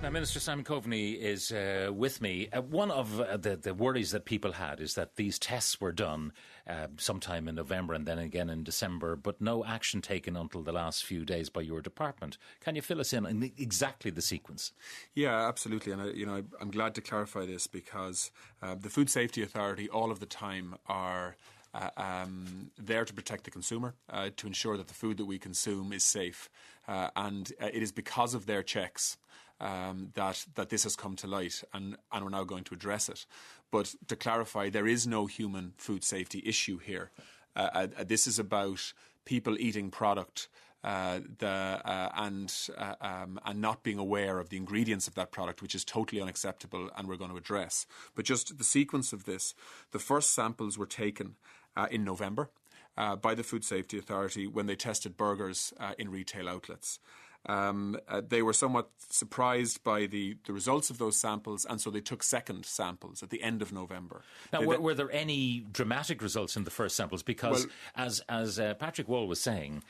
Now, Minister Simon Coveney is with me. One of the worries that people had is that these tests were done sometime in November and then again in December, but no action taken until the last few days by your department. Can you fill us in on exactly the sequence? Yeah, absolutely. And I'm glad to clarify this because the Food Safety Authority all of the time are there to protect the consumer, to ensure that the food that we consume is safe. And it is because of their checks that this has come to light, and we're now going to address it. But to clarify, there is no human food safety issue here. This is about people eating product and not being aware of the ingredients of that product, which is totally unacceptable, and we're going to address. But just the sequence of this, the first samples were taken in November by the Food Safety Authority when they tested burgers in retail outlets. They were somewhat surprised by the results of those samples, and so they took second samples at the end of November. Now, were there any dramatic results in the first samples? Because, as Patrick Wall was saying,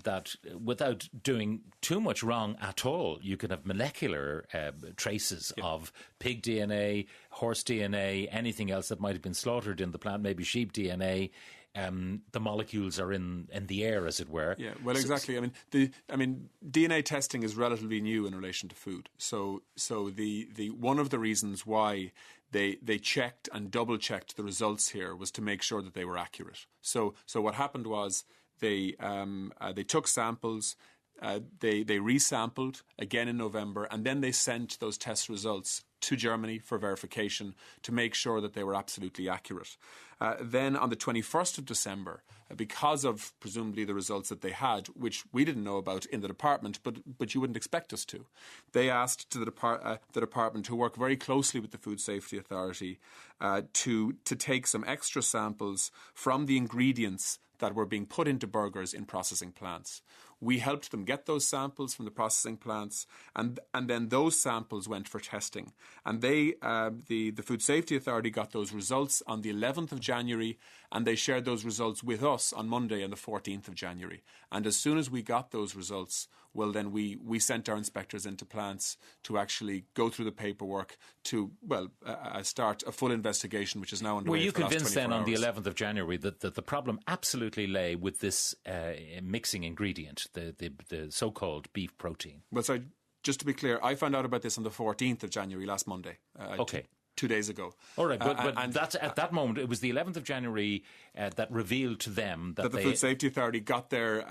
that without doing too much wrong at all, you can have molecular traces of pig DNA, horse DNA, anything else that might have been slaughtered in the plant, maybe sheep DNA. The molecules are in the air, as it were. Yeah, well, exactly. I mean, DNA testing is relatively new in relation to food. So the one of the reasons why they checked and double checked the results here was to make sure that they were accurate. So what happened was they took samples. They resampled again in November, and then they sent those test results to Germany for verification to make sure that they were absolutely accurate. Then on the 21st of December, because of presumably the results that they had, which we didn't know about in the department, but you wouldn't expect us to, they asked to the department, who work very closely with the Food Safety Authority, to take some extra samples from the ingredients that were being put into burgers in processing plants. We helped them get those samples from the processing plants, and then those samples went for testing. And the Food Safety Authority got those results on the 11th of January, and they shared those results with us on Monday on the 14th of January. And as soon as we got those results, well, then we sent our inspectors into plants to actually go through the paperwork to, start a full investigation, which is now underway. Were you for the last convinced then 24 on the hours. 11th of January that the problem absolutely lay with this mixing ingredient, the so-called beef protein? Well, so just to be clear, I found out about this on the 14th of January, last Monday. Okay. 2 days ago. All right, but that's at that moment, it was the 11th of January that revealed to them that the Food Safety Authority got their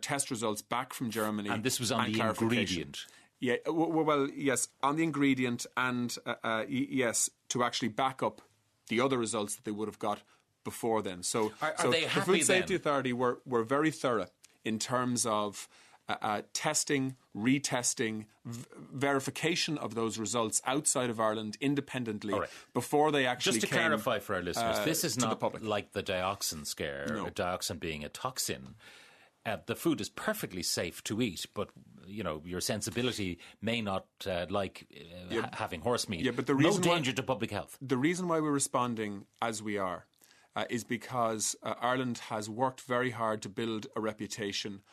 test results back from Germany. And this was on the ingredient. Yeah, well, yes, on the ingredient, and yes, to actually back up the other results that they would have got before then. So they the happy Food Safety then? Authority were very thorough in terms of testing, retesting, verification of those results outside of Ireland independently before they actually Just to clarify for our listeners, this is not like the dioxin scare, dioxin being a toxin. The food is perfectly safe to eat, but your sensibility may not having horse meat. Yeah, but no danger to public health. The reason why we're responding as we are is because Ireland has worked very hard to build a reputation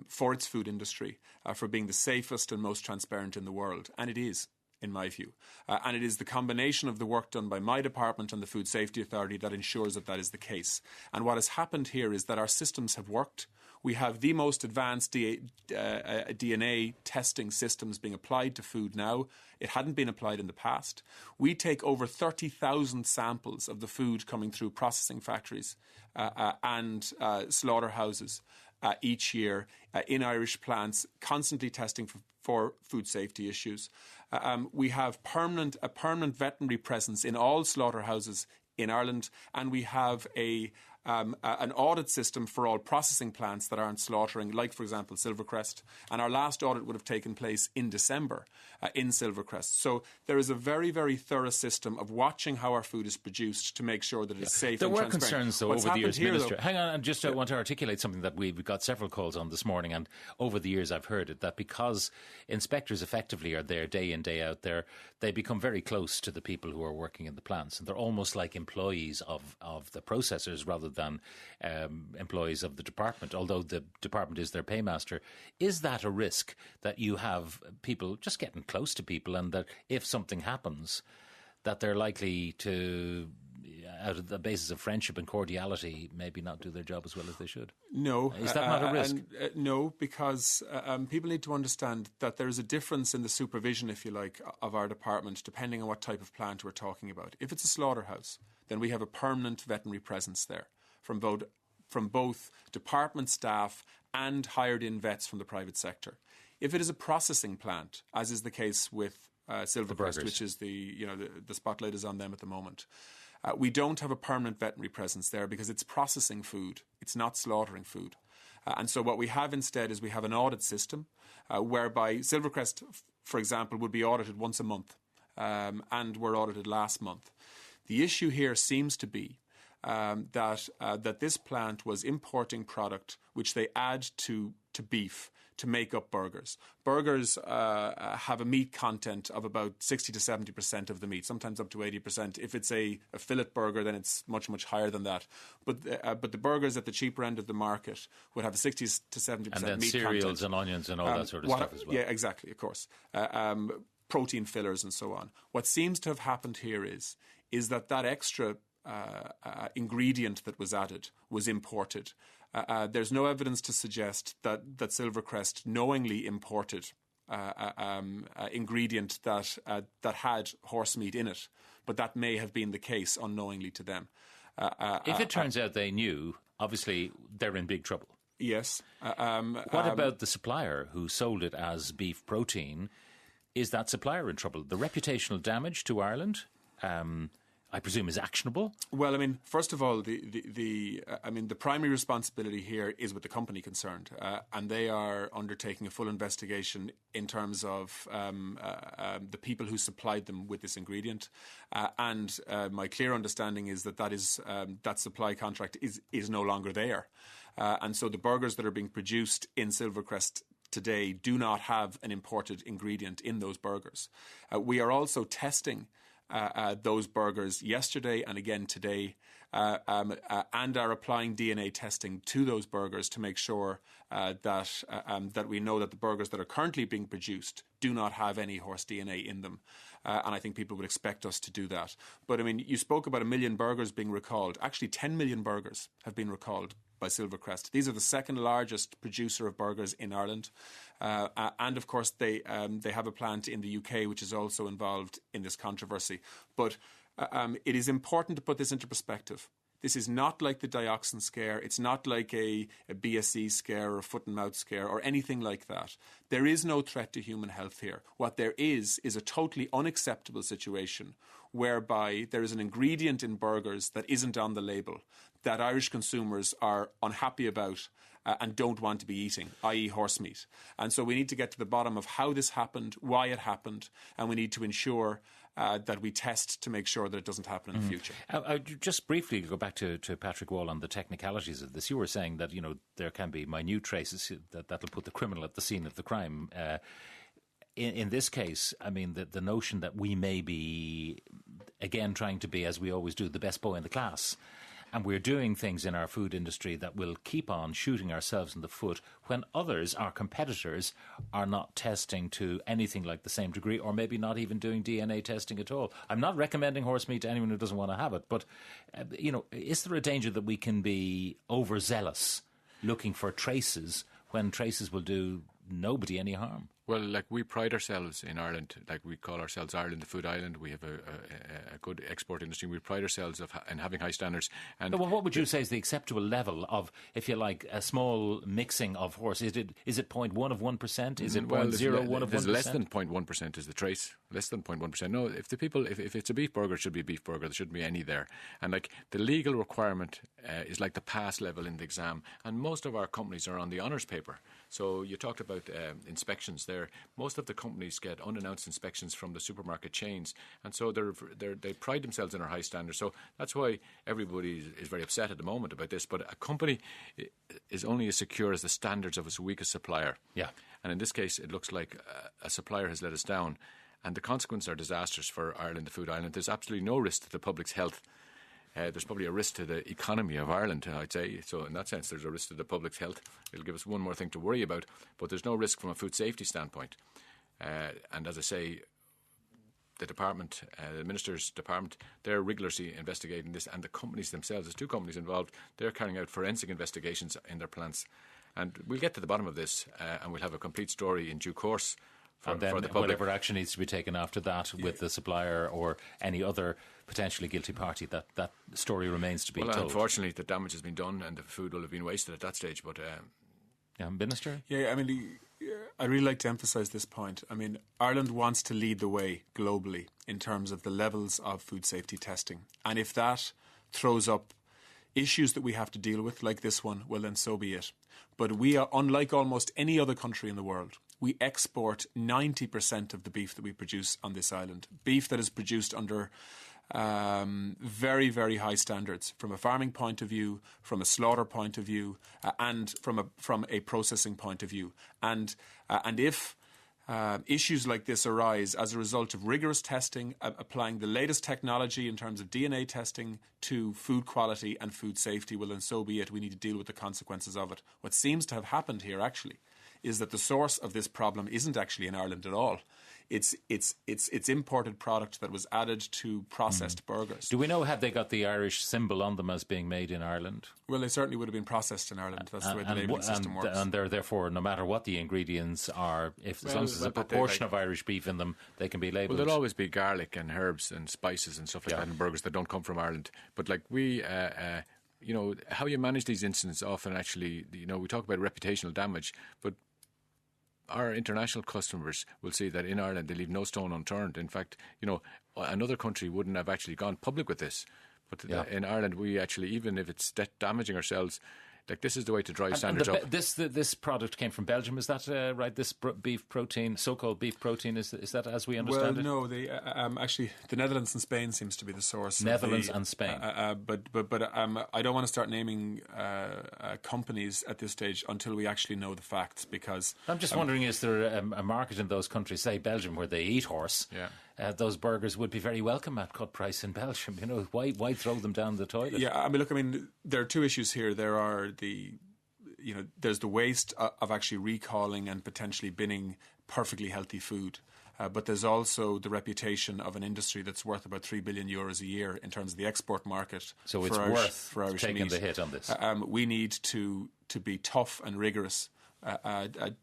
for its food industry, for being the safest and most transparent in the world. And it is, in my view. And it is the combination of the work done by my department and the Food Safety Authority that ensures that is the case. And what has happened here is that our systems have worked. We have the most advanced DNA testing systems being applied to food now. It hadn't been applied in the past. We take over 30,000 samples of the food coming through processing factories and slaughterhouses each year in Irish plants, constantly testing for food safety issues. We have a permanent veterinary presence in all slaughterhouses in Ireland, and we have an audit system for all processing plants that aren't slaughtering, like, for example, Silvercrest. And our last audit would have taken place in December in Silvercrest. So there is a very, very thorough system of watching how our food is produced to make sure that it's safe and transparent. There were concerns, though, over the years, Minister. Hang on, I want to articulate something that we've got several calls on this morning, and over the years I've heard it, that because inspectors effectively are there day in, day out there, they become very close to the people who are working in the plants, and they're almost like employees of the processors rather than employees of the department, although the department is their paymaster. Is that a risk that you have people just getting close to people, and that if something happens, that they're likely to, out of the basis of friendship and cordiality, maybe not do their job as well as they should? No. Is that not a risk? No, because people need to understand that there is a difference in the supervision, if you like, of our department, depending on what type of plant we're talking about. If it's a slaughterhouse, then we have a permanent veterinary presence there from both department staff and hired-in vets from the private sector. If it is a processing plant, as is the case with Silvercrest, which is the spotlight is on them at the moment, we don't have a permanent veterinary presence there because it's processing food. It's not slaughtering food. And so what we have instead is we have an audit system whereby Silvercrest, for example, would be audited once a month, and were audited last month. The issue here seems to be that this plant was importing product which they add to beef to make up burgers. Burgers have a meat content of about 60 to 70% of the meat, sometimes up to 80%. If it's a fillet burger, then it's much, much higher than that. But the burgers at the cheaper end of the market would have a 60 to 70% meat content. And then cereals and onions and all that sort of stuff as well. Yeah, exactly, of course. Protein fillers and so on. What seems to have happened here is that extra ingredient that was added was imported. There's no evidence to suggest that Silvercrest knowingly imported ingredient that had horse meat in it, but that may have been the case unknowingly to them. If it turns out they knew, obviously they're in big trouble. Yes. What about the supplier who sold it as beef protein? Is that supplier in trouble? The reputational damage to Ireland, I presume, is actionable? Well, I mean, first of all, the primary responsibility here is with the company concerned, and they are undertaking a full investigation in terms of the people who supplied them with this ingredient. And my clear understanding is that supply contract is no longer there, and so the burgers that are being produced in Silvercrest today do not have an imported ingredient in those burgers. We are also testing those burgers yesterday and again today, and are applying DNA testing to those burgers to make sure that we know that the burgers that are currently being produced do not have any horse DNA in them. And I think people would expect us to do that. But I mean, you spoke about 1 million burgers being recalled. Actually, 10 million burgers have been recalled by Silvercrest. These are the second largest producer of burgers in Ireland. And of course, they have a plant in the UK which is also involved in this controversy. But it is important to put this into perspective. This is not like the dioxin scare. It's not like a BSE scare or a foot and mouth scare or anything like that. There is no threat to human health here. What there is a totally unacceptable situation whereby there is an ingredient in burgers that isn't on the label that Irish consumers are unhappy about and don't want to be eating, i.e. horse meat. And so we need to get to the bottom of how this happened, why it happened, and we need to ensure that we test to make sure that it doesn't happen in the future. Just briefly go back to Patrick Wall on the technicalities of this. You were saying that there can be minute traces that'll put the criminal at the scene of the crime. In this case, I mean, the notion that we may be, again, trying to be, as we always do, the best boy in the class, and we're doing things in our food industry that will keep on shooting ourselves in the foot when others, our competitors, are not testing to anything like the same degree, or maybe not even doing DNA testing at all. I'm not recommending horse meat to anyone who doesn't want to have it, but, is there a danger that we can be overzealous looking for traces when traces will do nobody any harm? Well, like, we pride ourselves in Ireland, like we call ourselves Ireland, the food island. We have a good export industry. We pride ourselves in having high standards. And well, what would you say is the acceptable level of, if you like, a small mixing of horse? Is it 0.1 of 1%? Is it 0.01 of 1%? Less than 0.1% is the trace. Less than 0.1%. No, if it's a beef burger, it should be a beef burger. There shouldn't be any there. And like, the legal requirement is like the pass level in the exam. And most of our companies are on the honours paper. So you talked about inspections there. Most of the companies get unannounced inspections from the supermarket chains, and so they pride themselves in our high standards. So that's why everybody is very upset at the moment about this. But a company is only as secure as the standards of its weakest supplier. Yeah. And in this case, it looks like a supplier has let us down, and the consequences are disastrous for Ireland, the food island. There's absolutely no risk to the public's health. there's probably a risk to the economy of Ireland, I'd say. So in that sense, there's a risk to the public's health. It'll give us one more thing to worry about, but there's no risk from a food safety standpoint. And as I say, the department, the Minister's department, they're rigorously investigating this, and the companies themselves, there's 2 companies involved, they're carrying out forensic investigations in their plants. And we'll get to the bottom of this, and we'll have a complete story in due course for and then the public. Whatever action needs to be taken after that with the supplier or any other potentially guilty party, that story remains to be told. Unfortunately, the damage has been done and the food will have been wasted at that stage. But Minister? Yeah, I mean, I'd really like to emphasise this point. I mean, Ireland wants to lead the way globally in terms of the levels of food safety testing. And if that throws up issues that we have to deal with, like this one, well, then so be it. But we are, unlike almost any other country in the world, we export 90% of the beef that we produce on this island. Beef that is produced under very, very high standards from a farming point of view, from a slaughter point of view, and from a processing point of view. And if issues like this arise as a result of rigorous testing, applying the latest technology in terms of DNA testing to food quality and food safety, well, then so be it. We need to deal with the consequences of it. What seems to have happened here, actually, is that the source of this problem isn't actually in Ireland at all. It's imported product that was added to processed burgers. Do we know, have they got the Irish symbol on them as being made in Ireland? Well, they certainly would have been processed in Ireland. That's the way the labelling system works. And they're therefore, no matter what the ingredients are, as long as there's a proportion of Irish beef in them, they can be labelled. Well, there'll always be garlic and herbs and spices and stuff like that in burgers that don't come from Ireland. But like we... how you manage these incidents often actually, we talk about reputational damage, but our international customers will see that in Ireland they leave no stone unturned. In fact, another country wouldn't have actually gone public with this. But in Ireland, we actually, even if it's damaging ourselves, like this is the way to drive standards up. This product came from Belgium, is that right? This beef protein, so-called beef protein, is that as we understand it? Well, no, actually, the Netherlands and Spain seems to be the source. Netherlands and Spain. But I don't want to start naming companies at this stage until we actually know the facts, because... I'm just wondering, is there a market in those countries, say Belgium, where they eat horse? Yeah. Those burgers would be very welcome at cut price in Belgium. Why throw them down the toilet? Yeah, there are 2 issues here. There's the waste of actually recalling and potentially binning perfectly healthy food. But there's also the reputation of an industry that's worth about €3 billion a year in terms of the export market. So it's worth taking the hit on this. We need to be tough and rigorous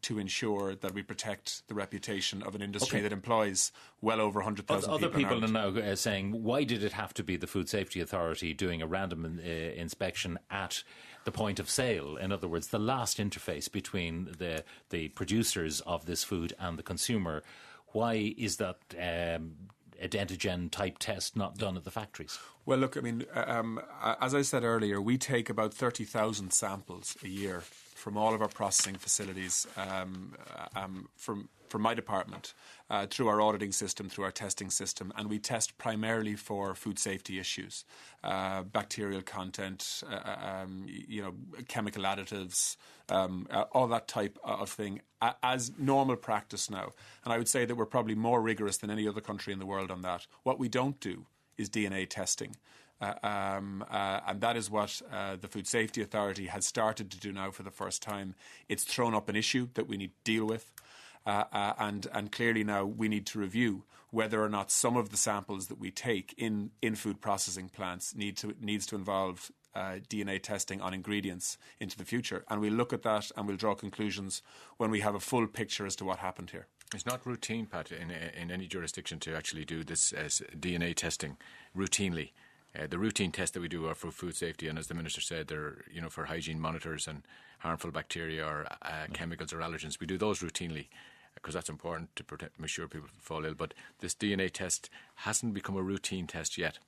to ensure that we protect the reputation of an industry that employs well over 100,000 people. Other people are now saying, why did it have to be the Food Safety Authority doing a random inspection at the point of sale? In other words, the last interface between the producers of this food and the consumer. Why is that identigen type test not done at the factories? Well, look, as I said earlier, we take about 30,000 samples a year from all of our processing facilities, from my department, through our auditing system, through our testing system, and we test primarily for food safety issues, bacterial content, chemical additives, all that type of thing, as normal practice now. And I would say that we're probably more rigorous than any other country in the world on that. What we don't do is DNA testing. And that is what the Food Safety Authority has started to do now for the first time. It's thrown up an issue that we need to deal with, and clearly now we need to review whether or not some of the samples that we take in food processing plants needs to involve DNA testing on ingredients into the future. And we'll look at that and we'll draw conclusions when we have a full picture as to what happened here. It's not routine, Pat, in any jurisdiction to actually do this as DNA testing routinely. The routine tests that we do are for food safety, and as the Minister said, they're for hygiene monitors and harmful bacteria or chemicals or allergens. We do those routinely because that's important to make sure people fall ill. But this DNA test hasn't become a routine test yet.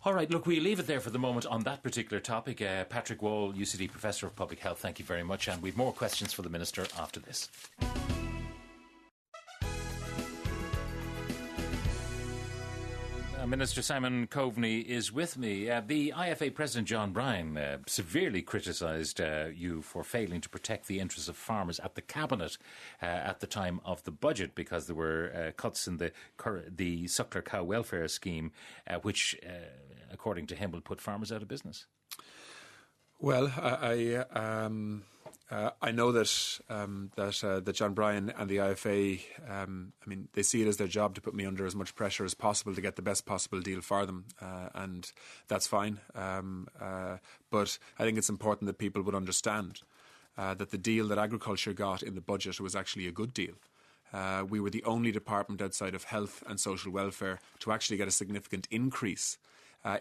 All right, look, we'll leave it there for the moment on that particular topic. Patrick Wall, UCD Professor of Public Health, thank you very much. And we've more questions for the Minister after this. Minister Simon Coveney is with me. The IFA President John Bryan severely criticised you for failing to protect the interests of farmers at the Cabinet at the time of the budget, because there were cuts in the suckler cow welfare scheme, which according to him, will put farmers out of business. Well, I know that John Bryan and the IFA, they see it as their job to put me under as much pressure as possible to get the best possible deal for them, and that's fine. But I think it's important that people would understand that the deal that agriculture got in the budget was actually a good deal. We were the only department outside of health and social welfare to actually get a significant increase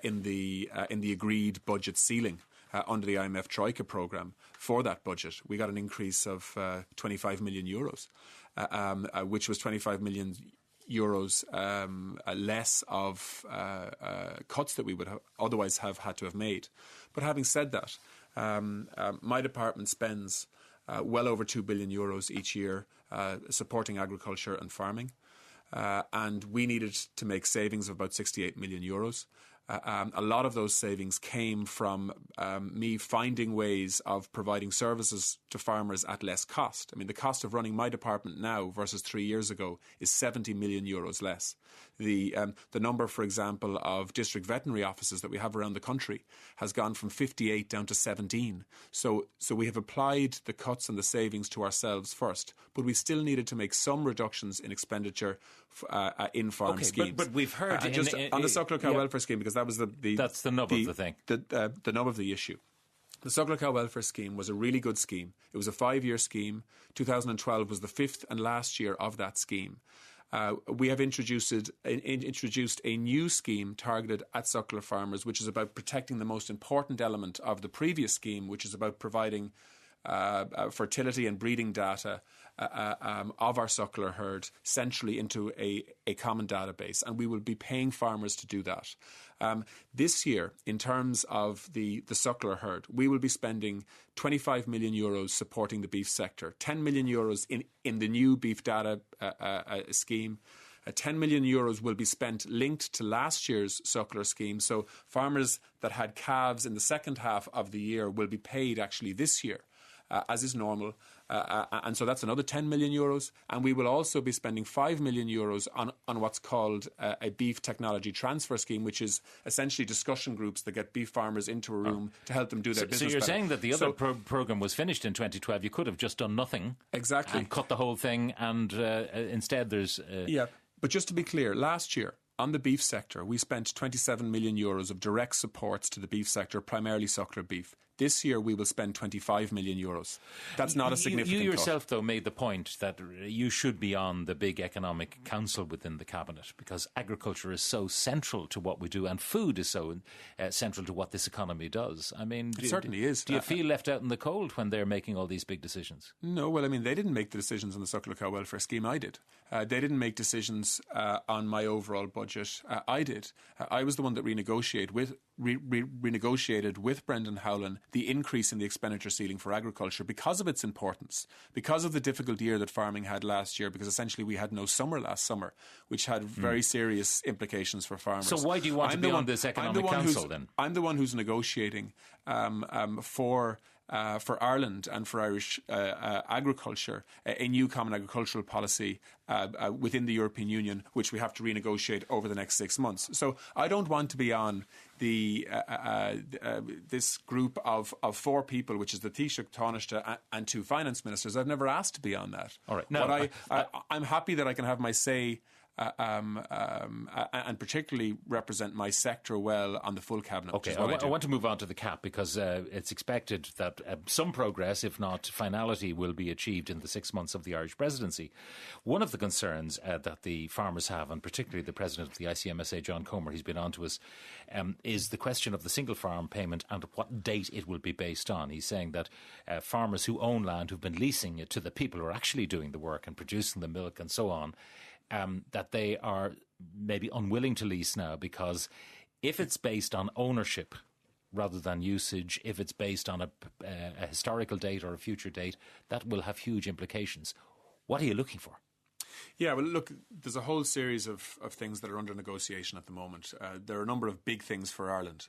in the agreed budget ceiling under the IMF Troika programme for that budget. We got an increase of 25 million euros, which was 25 million euros less of cuts that we would otherwise have had to have made. But having said that, my department spends well over 2 billion euros each year supporting agriculture and farming. And we needed to make savings of about 68 million euros. A lot of those savings came from me finding ways of providing services to farmers at less cost. I mean, the cost of running my department now versus 3 years ago is 70 million euros less. The number, for example, of district veterinary offices that we have around the country has gone from 58 down to 17. So we have applied the cuts and the savings to ourselves first, but we still needed to make some reductions in expenditure in farm schemes. But we've heard on the suckler cow welfare scheme, because that was that's the nub of the thing. The nub of the issue. The suckler cow welfare scheme was a really good scheme. It was a 5-year scheme. 2012 was the 5th and last year of that scheme. We have introduced a new scheme targeted at suckler farmers, which is about protecting the most important element of the previous scheme, which is about providing fertility and breeding data of our suckler herd centrally into a common database, and we will be paying farmers to do that. This year, in terms of the suckler herd, we will be spending 25 million euros supporting the beef sector, 10 million euros in the new beef data scheme. 10 million euros will be spent linked to last year's suckler scheme. So farmers that had calves in the second half of the year will be paid actually this year, as is normal. And so that's another 10 million euros. And we will also be spending 5 million euros on what's called a beef technology transfer scheme, which is essentially discussion groups that get beef farmers into a room to help them do their business So you're better. saying that the other programme was finished in 2012. You could have just done nothing. Exactly. And cut the whole thing. And instead there's... Yeah, but just to be clear, last year, on the beef sector, we spent 27 million euros of direct supports to the beef sector, primarily suckler beef. This year, we will spend 25 million euros. That's not a significant You yourself, cut. though, made the point that you should be on the big economic council within the cabinet, because agriculture is so central to what we do, and food is so central to what this economy does. I mean, it certainly is. Do you feel left out in the cold when they're making all these big decisions? No, well, I mean, they didn't make the decisions on the suckler cow welfare scheme. I did. They didn't make decisions on my overall budget. I did. I was the one that renegotiated with Brendan Howlin the increase in the expenditure ceiling for agriculture because of its importance, because of the difficult year that farming had last year, because essentially we had no summer last summer, which had very serious implications for farmers. So why do you want to be on this economic council then? I'm the one who's negotiating for Ireland and for Irish agriculture a new common agricultural policy within the European Union, which we have to renegotiate over the next 6 months. So I don't want to be on this group of 4 people, which is the Taoiseach, Taoiseach and 2 finance ministers. I've never asked to be on that. All right. No, but I'm happy that I can have my say and particularly represent my sector well on the full cabinet. Okay, I want to move on to the CAP because it's expected that some progress, if not finality, will be achieved in the 6 months of the Irish presidency. One of the concerns that the farmers have, and particularly the president of the ICMSA, John Comer, he's been on to us, is the question of the single farm payment and what date it will be based on. He's saying that farmers who own land, who've been leasing it to the people who are actually doing the work and producing the milk and so on, that they are maybe unwilling to lease now, because if it's based on ownership rather than usage, if it's based on a historical date or a future date, that will have huge implications. What are you looking for? Yeah, well, look, there's a whole series of things that are under negotiation at the moment. There are a number of big things for Ireland.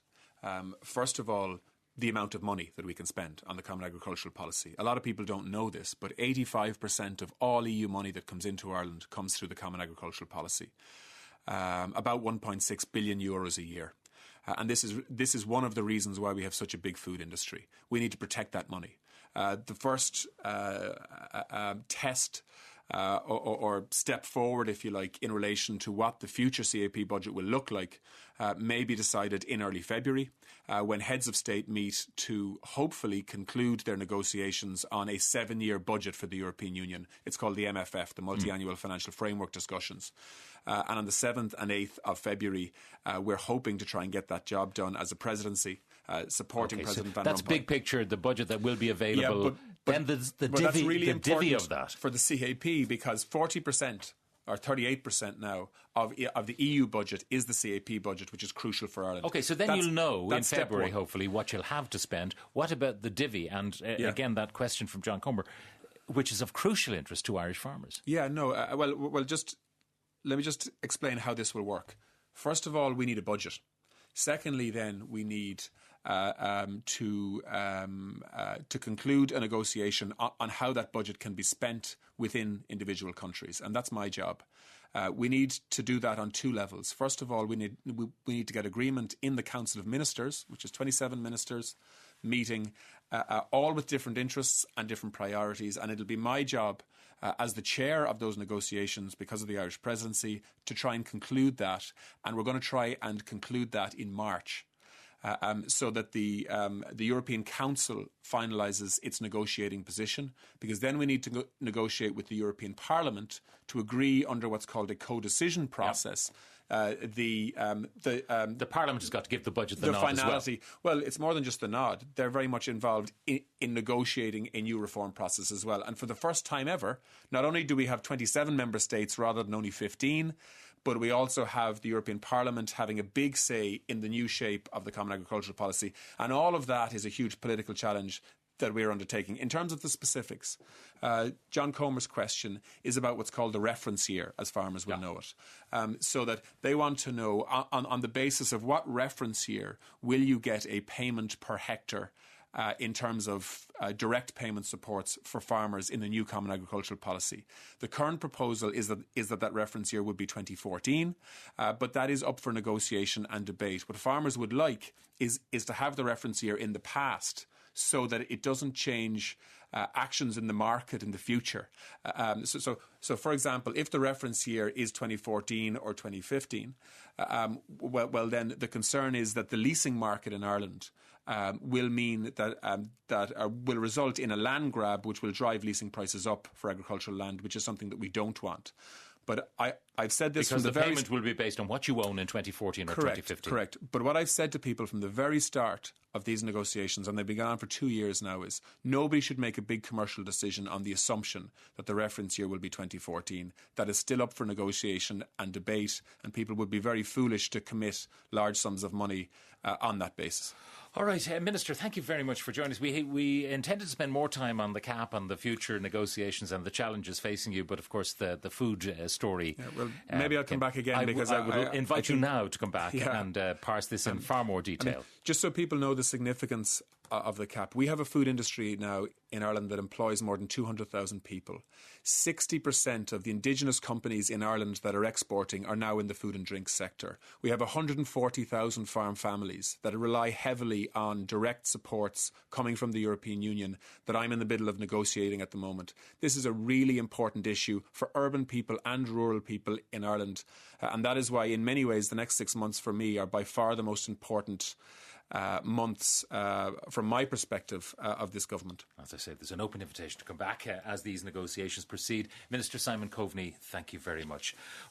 First of all, the amount of money that we can spend on the Common Agricultural Policy. A lot of people don't know this, but 85% of all EU money that comes into Ireland comes through the Common Agricultural Policy. About 1.6 billion euros a year. And this is one of the reasons why we have such a big food industry. We need to protect that money. The first test or step forward, if you like, in relation to what the future CAP budget will look like may be decided in early February when heads of state meet to hopefully conclude their negotiations on a 7-year budget for the European Union. It's called the MFF, the Multi-Annual Financial Framework discussions. And on the 7th and 8th of February, we're hoping to try and get that job done as a presidency, supporting President Van Rompuy. That's big picture, the budget that will be available. Yeah, then the that's really divvy of that. For the CAP, because 40% or 38% now of the EU budget is the CAP budget, which is crucial for Ireland. OK, so then you'll know in February, hopefully, what you'll have to spend. What about the divvy? And again, that question from John Comer, which is of crucial interest to Irish farmers. Yeah, no, well, just let me just explain how this will work. First of all, we need a budget. Secondly, then, we need to conclude a negotiation on how that budget can be spent within individual countries, and that's my job. We need to do that on two levels. First of all, we need to get agreement in the Council of Ministers, which is 27 ministers meeting, all with different interests and different priorities, and it'll be my job as the chair of those negotiations, because of the Irish presidency, to try and conclude that, and we're going to try and conclude that in March. So that the European Council finalises its negotiating position, because then we need to negotiate with the European Parliament to agree under what's called a co-decision process. The Parliament has got to give the budget the nod finality. As well. Well, it's more than just the nod. They're very much involved in negotiating a new reform process as well. And for the first time ever, not only do we have 27 member states rather than only 15, but we also have the European Parliament having a big say in the new shape of the Common Agricultural Policy. And all of that is a huge political challenge that we're undertaking. In terms of the specifics, John Comer's question is about what's called the reference year, as farmers will know it. So that they want to know, on the basis of what reference year will you get a payment per hectare in terms of direct payment supports for farmers in the new Common Agricultural Policy. The current proposal is that reference year would be 2014, but that is up for negotiation and debate. What farmers would like is to have the reference year in the past, so that it doesn't change actions in the market in the future. So, for example, if the reference year is 2014 or 2015, well, then the concern is that the leasing market in Ireland will mean that will result in a land grab, which will drive leasing prices up for agricultural land, which is something that we don't want. But I've said this because from the payment will be based on what you own in 2014 or 2015. Correct. But what I've said to people from the very start of these negotiations, and they've been going on for 2 years now, is nobody should make a big commercial decision on the assumption that the reference year will be 2014. That is still up for negotiation and debate, and people would be very foolish to commit large sums of money on that basis. All right, Minister, thank you very much for joining us. We intended to spend more time on the CAP and the future negotiations and the challenges facing you, but of course the food story. Yeah, well, maybe I'll come back again, because I would invite you now to come back and parse this in far more detail. Just so people know the significance of the CAP, we have a food industry now in Ireland that employs more than 200,000 people. 60% of the indigenous companies in Ireland that are exporting are now in the food and drink sector. We have 140,000 farm families that rely heavily on direct supports coming from the European Union that I'm in the middle of negotiating at the moment. This is a really important issue for urban people and rural people in Ireland. And that is why, in many ways, the next 6 months for me are by far the most important months from my perspective of this government. As I said, there's an open invitation to come back as these negotiations proceed. Minister Simon Coveney, thank you very much.